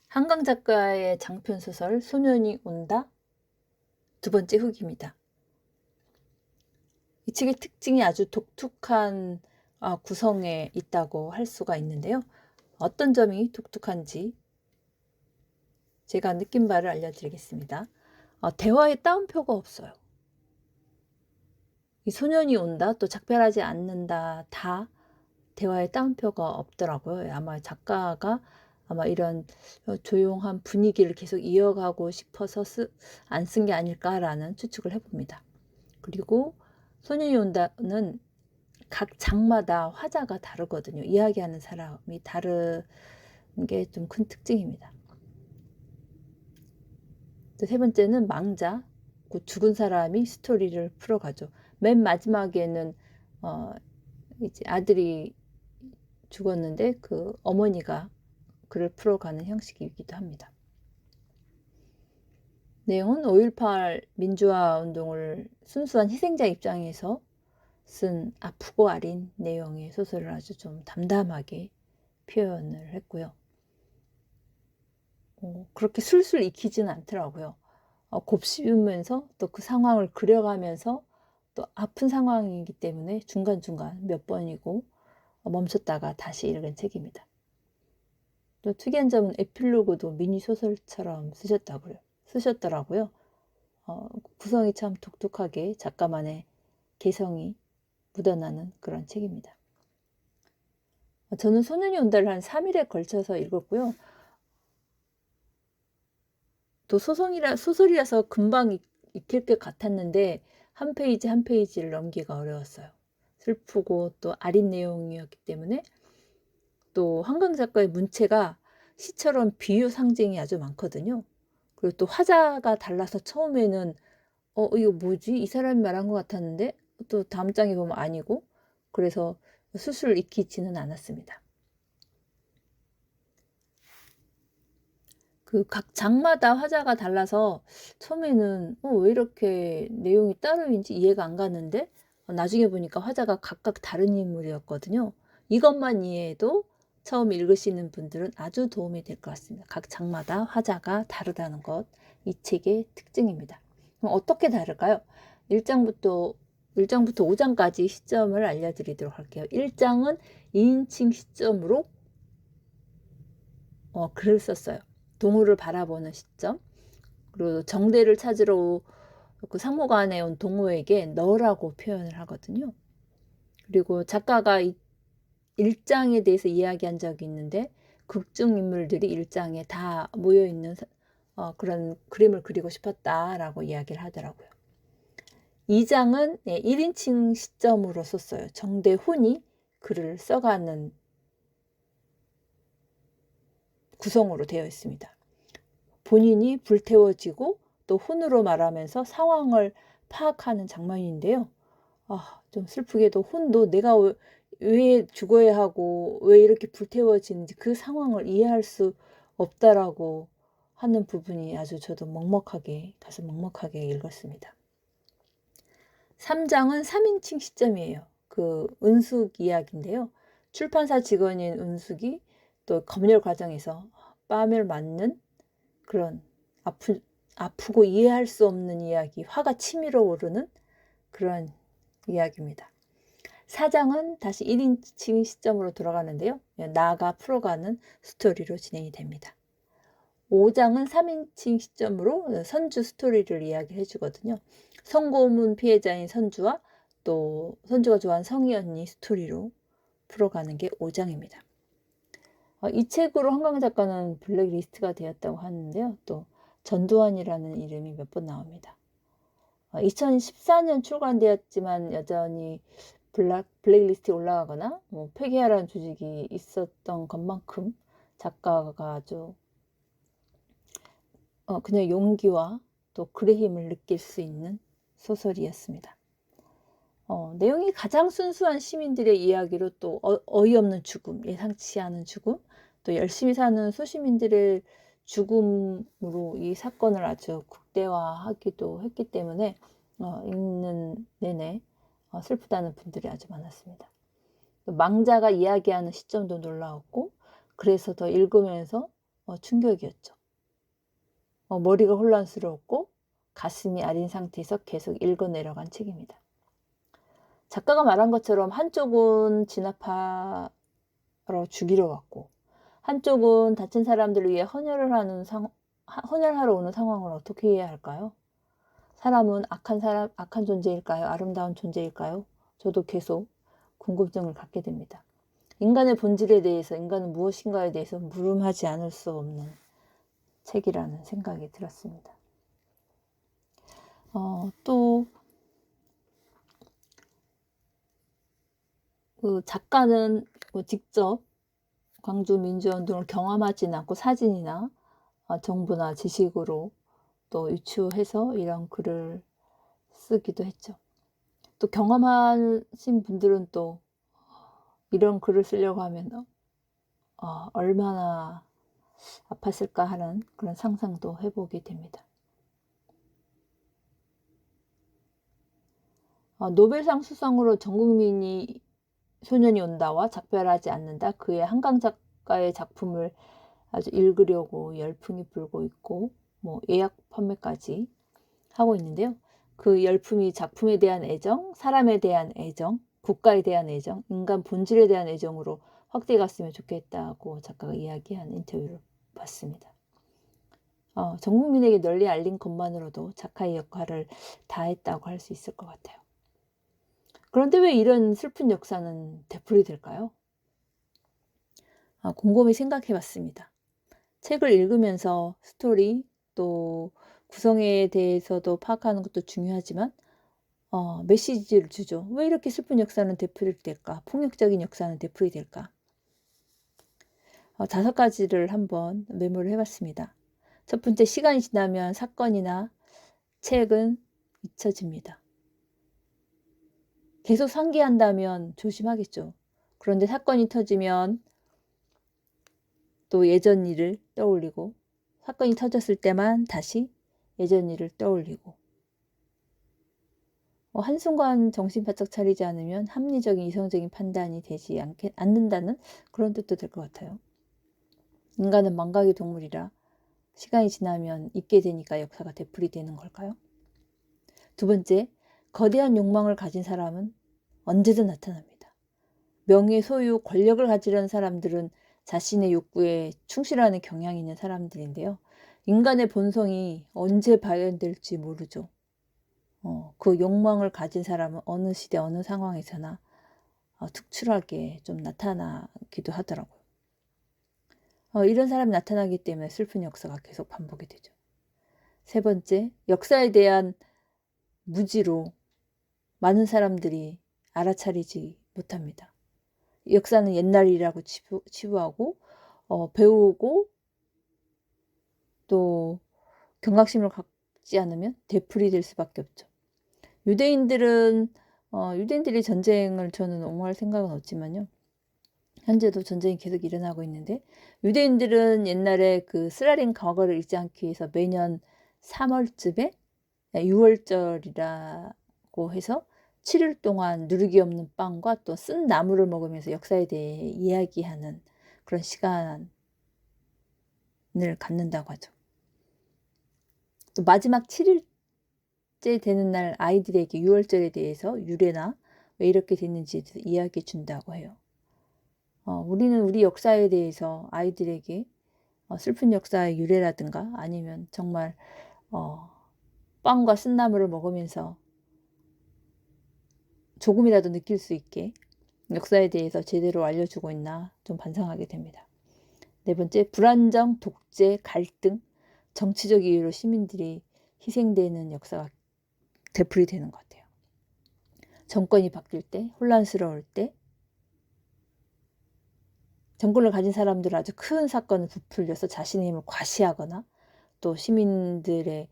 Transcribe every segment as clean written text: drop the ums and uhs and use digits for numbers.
한강 작가의 장편 소설 소년이 온다 두 번째 후기입니다. 이 책의 특징이 아주 독특한 구성에 있다고 할 수가 있는데요. 어떤 점이 독특한지 제가 느낀 바를 알려드리겠습니다. 대화에 따옴표가 없어요. 이 소년이 온다, 또 작별하지 않는다, 다 대화에 따옴표가 없더라고요. 아마 작가가 이런 조용한 분위기를 계속 이어가고 싶어서 안 쓴 게 아닐까라는 추측을 해봅니다. 그리고 소년이 온다는 각 장마다 화자가 다르거든요. 이야기하는 사람이 다른 게 좀 큰 특징입니다. 세 번째는 망자, 그 죽은 사람이 스토리를 풀어가죠. 맨 마지막에는 이제 아들이 죽었는데 그 어머니가 글을 풀어가는 형식이기도 합니다. 내용은 5.18 민주화 운동을 순수한 희생자 입장에서 쓴 아프고 아린 내용의 소설을 아주 좀 담담하게 표현을 했고요. 그렇게 술술 익히지는 않더라고요. 곱씹으면서 또 그 상황을 그려가면서 또 아픈 상황이기 때문에 중간중간 몇 번이고 멈췄다가 다시 읽은 책입니다. 또 특이한 점은 에필로그도 미니 소설처럼 쓰셨더라고요. 구성이 참 독특하게 작가만의 개성이 묻어나는 그런 책입니다. 저는 소년이 온다를 한 3일에 걸쳐서 읽었고요. 또 소설이라서 금방 익힐 것 같았는데 한 페이지 한 페이지를 넘기기가 어려웠어요. 슬프고 또 아린 내용이었기 때문에, 또 한강 작가의 문체가 시처럼 비유 상징이 아주 많거든요. 그리고 또 화자가 달라서 처음에는 이거 뭐지? 이 사람이 말한 것 같았는데 또 다음 장에 보면 아니고, 그래서 술술 익히지는 않았습니다. 그 각 장마다 화자가 달라서 처음에는 왜 이렇게 내용이 따로인지 이해가 안 가는데 나중에 보니까 화자가 각각 다른 인물이었거든요. 이것만 이해해도 처음 읽으시는 분들은 아주 도움이 될 것 같습니다. 각 장마다 화자가 다르다는 것, 이 책의 특징입니다. 그럼 어떻게 다를까요? 1장부터 5장까지 시점을 알려드리도록 할게요. 1장은 2인칭 시점으로 글을 썼어요. 동호를 바라보는 시점. 그리고 정대를 찾으러 그 상무관에 온 동호에게 너라고 표현을 하거든요. 그리고 작가가 1장에 대해서 이야기한 적이 있는데 극중 인물들이 1장에 다 모여있는 그런 그림을 그리고 싶었다라고 이야기를 하더라고요. 2장은 1인칭 시점으로 썼어요. 정대훈이 글을 써가는 구성으로 되어 있습니다. 본인이 불태워지고 또 혼으로 말하면서 상황을 파악하는 장면인데요. 좀 슬프게도 혼도 내가 왜 죽어야 하고 왜 이렇게 불태워지는지 그 상황을 이해할 수 없다라고 하는 부분이 아주 저도 가슴 먹먹하게 읽었습니다. 3장은 3인칭 시점이에요. 그 은숙 이야기인데요. 출판사 직원인 은숙이 또 검열 과정에서 뺨을 맞는 그런 아프고 이해할 수 없는 이야기, 화가 치밀어 오르는 그런 이야기입니다. 4장은 다시 1인칭 시점으로 돌아가는데요. 나가 풀어가는 스토리로 진행이 됩니다. 5장은 3인칭 시점으로 선주 스토리를 이야기해 주거든요. 성고문 피해자인 선주와 또 선주가 좋아하는 성희 언니 스토리로 풀어가는 게 5장입니다. 이 책으로 한강 작가는 블랙리스트가 되었다고 하는데요. 또 전두환이라는 이름이 몇 번 나옵니다. 2014년 출간되었지만 여전히 블랙리스트에 올라가거나 폐기하라는 조직이 있었던 것만큼 작가가 아주 그냥 용기와 또 글의 힘을 느낄 수 있는 소설이었습니다. 내용이 가장 순수한 시민들의 이야기로 또 어이없는 죽음, 예상치 않은 죽음, 또 열심히 사는 소시민들의 죽음으로 이 사건을 아주 극대화하기도 했기 때문에 읽는 내내 슬프다는 분들이 아주 많았습니다. 망자가 이야기하는 시점도 놀라웠고, 그래서 더 읽으면서 충격이었죠. 머리가 혼란스러웠고 가슴이 아린 상태에서 계속 읽어 내려간 책입니다. 작가가 말한 것처럼 한쪽은 진압하러 죽이러 왔고 한쪽은 다친 사람들을 위해 헌혈하러 오는 상황을 어떻게 이해해야 할까요? 사람은 악한 존재일까요? 아름다운 존재일까요? 저도 계속 궁금증을 갖게 됩니다. 인간의 본질에 대해서, 인간은 무엇인가에 대해서 물음하지 않을 수 없는 책이라는 생각이 들었습니다. 또 그 작가는 직접 광주 민주화운동을 경험하지는 않고 사진이나 정보나 지식으로 또 유추해서 이런 글을 쓰기도 했죠. 또 경험하신 분들은 또 이런 글을 쓰려고 하면 얼마나 아팠을까 하는 그런 상상도 해보게 됩니다. 노벨상 수상으로 전 국민이 소년이 온다와 작별하지 않는다. 그의 한강 작가의 작품을 아주 읽으려고 열풍이 불고 있고 예약 판매까지 하고 있는데요. 그 열풍이 작품에 대한 애정, 사람에 대한 애정, 국가에 대한 애정, 인간 본질에 대한 애정으로 확대 갔으면 좋겠다고 작가가 이야기한 인터뷰를 봤습니다. 전 국민에게 널리 알린 것만으로도 작가의 역할을 다했다고 할 수 있을 것 같아요. 그런데 왜 이런 슬픈 역사는 되풀이 될까요? 곰곰이 생각해 봤습니다. 책을 읽으면서 스토리 또 구성에 대해서도 파악하는 것도 중요하지만 메시지를 주죠. 왜 이렇게 슬픈 역사는 되풀이 될까? 폭력적인 역사는 되풀이 될까? 5가지를 한번 메모를 해봤습니다. 첫 번째, 시간이 지나면 사건이나 책은 잊혀집니다. 계속 상기한다면 조심하겠죠. 그런데 사건이 터지면 또 예전 일을 떠올리고 사건이 터졌을 때만 다시 예전 일을 떠올리고 한순간 정신 바짝 차리지 않으면 합리적인 이성적인 판단이 되지 않는다는 그런 뜻도 될 것 같아요. 인간은 망각의 동물이라 시간이 지나면 잊게 되니까 역사가 되풀이 되는 걸까요? 두 번째, 거대한 욕망을 가진 사람은 언제든 나타납니다. 명예, 소유, 권력을 가지려는 사람들은 자신의 욕구에 충실하는 경향이 있는 사람들인데요. 인간의 본성이 언제 발현될지 모르죠. 그 욕망을 가진 사람은 어느 시대, 어느 상황에서나 특출하게 좀 나타나기도 하더라고요. 이런 사람이 나타나기 때문에 슬픈 역사가 계속 반복이 되죠. 세 번째, 역사에 대한 무지로 많은 사람들이 알아차리지 못합니다. 역사는 옛날 일이라고 치부하고 배우고 또 경각심을 갖지 않으면 되풀이 될 수밖에 없죠. 유대인들이 전쟁을 저는 옹호할 생각은 없지만요. 현재도 전쟁이 계속 일어나고 있는데 유대인들은 옛날에 그 스라린 과거를 잊지 않기 위해서 매년 3월쯤에 6월절이라고 해서 7일 동안 누르기 없는 빵과 또 쓴 나물을 먹으면서 역사에 대해 이야기하는 그런 시간을 갖는다고 하죠. 또 마지막 7일째 되는 날 아이들에게 6월절에 대해서 유래나 왜 이렇게 됐는지 이야기해 준다고 해요. 우리는 우리 역사에 대해서 아이들에게 슬픈 역사의 유래라든가 아니면 정말 빵과 쓴나물을 먹으면서 조금이라도 느낄 수 있게 역사에 대해서 제대로 알려주고 있나 좀 반성하게 됩니다. 네 번째, 불안정, 독재, 갈등, 정치적 이유로 시민들이 희생되는 역사가 되풀이 되는 것 같아요. 정권이 바뀔 때, 혼란스러울 때 정권을 가진 사람들은 아주 큰 사건을 부풀려서 자신의 힘을 과시하거나 또 시민들의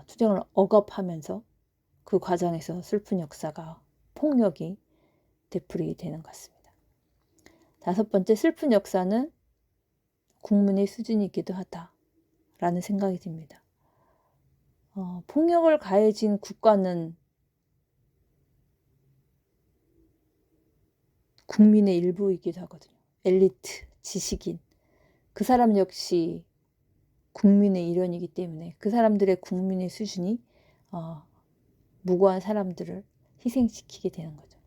투쟁을 억압하면서 그 과정에서 슬픈 역사가 폭력이 되풀이 되는 것 같습니다. 5번째, 슬픈 역사는 국민의 수준이기도 하다라는 생각이 듭니다. 폭력을 가해진 국가는 국민의 일부이기도 하거든요. 엘리트, 지식인, 그 사람 역시 국민의 일원이기 때문에 그 사람들의 국민의 수준이 무고한 사람들을 희생시키게 되는 거죠.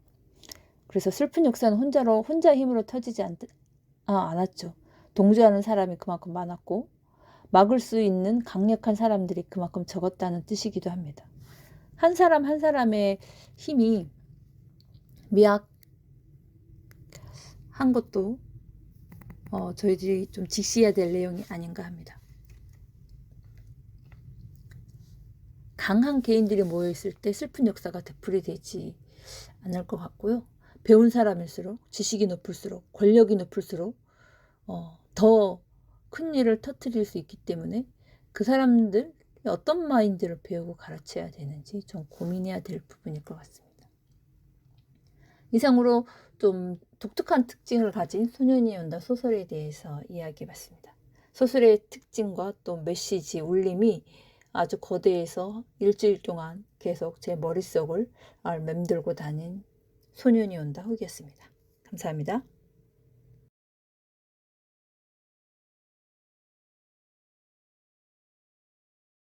그래서 슬픈 역사는 혼자 힘으로 터지지 않았죠. 동조하는 사람이 그만큼 많았고 막을 수 있는 강력한 사람들이 그만큼 적었다는 뜻이기도 합니다. 한 사람 한 사람의 힘이 미약한 것도 저희들이 좀 직시해야 될 내용이 아닌가 합니다. 강한 개인들이 모여있을 때 슬픈 역사가 되풀이되지 않을 것 같고요. 배운 사람일수록, 지식이 높을수록, 권력이 높을수록 더 큰 일을 터뜨릴 수 있기 때문에 그 사람들 어떤 마인드를 배우고 가르쳐야 되는지 좀 고민해야 될 부분일 것 같습니다. 이상으로 좀 독특한 특징을 가진 소년이 온다 소설에 대해서 이야기해봤습니다. 소설의 특징과 또 메시지, 울림이 아주 거대해서 일주일 동안 계속 제 머릿속을 맴돌고 다닌 소년이 온다 훅이었습니다. 감사합니다.